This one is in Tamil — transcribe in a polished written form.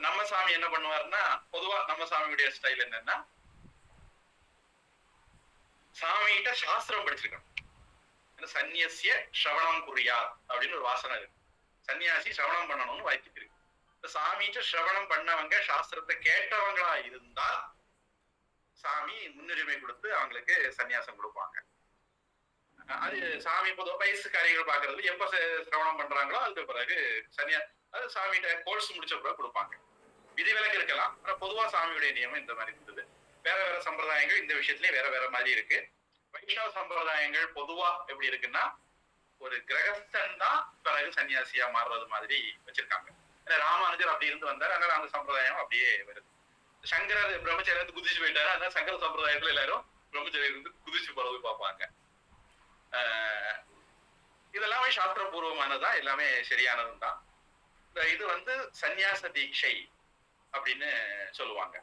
நம்ம சாமி என்ன பண்ணுவாருன்னா, பொதுவா நம்ம சாமியுடைய ஸ்டைல் என்னன்னா, சாமிகிட்ட சாஸ்திரம் படிச்சிருக்கணும். சந்நியசிய ஸ்ரவணம் குறியார் அப்படின்னு ஒரு வாசனை இருக்கு. சன்னியாசி சிரவணம் பண்ணணும்னு வாய்ப்பு இருக்கு. இந்த சாமிகிட்ட சிரவணம் பண்ணவங்க, சாஸ்திரத்தை கேட்டவங்களா இருந்தா சாமி முன்னுரிமை கொடுத்து அவங்களுக்கு சன்னியாசம் கொடுப்பாங்க. அது சாமி பொதுவாக வயசுக்காரிகள் பாக்குறது எப்ப சிரவணம் பண்றாங்களோ அதுக்கு பிறகு அது சாமிகிட்ட கோர்ஸ் முடிச்ச பிறகு கொடுப்பாங்க. விதிவிலக்கு இருக்கலாம். ஆனா பொதுவா சாமியுடைய நியமம் இந்த மாதிரி இருந்தது. வேற வேற சம்பிரதாயங்கள் இந்த விஷயத்திலயும் வேற வேற மாதிரி இருக்கு. வைஷ்ணவ சம்பிரதாயங்கள் பொதுவா எப்படி இருக்குன்னா, ஒரு கிரகஸ்தன் தான் பிறகு சன்னியாசியா மாறுறது மாதிரி வச்சிருக்காங்க. ராமானுஜர் அப்படி இருந்து வந்தார், அதனால அந்த சம்பிரதாயம் அப்படியே வருது. சங்கரர் பிரம்மச்சரியத்து குதிச்சு போயிட்டாரு, அதனால சங்கர சம்பிரதாயத்துல எல்லாரும் பிரம்மச்சரியம் இருந்து குதிச்சு போறது பார்ப்பாங்க. இதெல்லாமே சாஸ்திரபூர்வமானதா, எல்லாமே சரியானதும் தான். இது சந்நியாச தீட்சை அப்படின்னு சொல்லுவாங்க.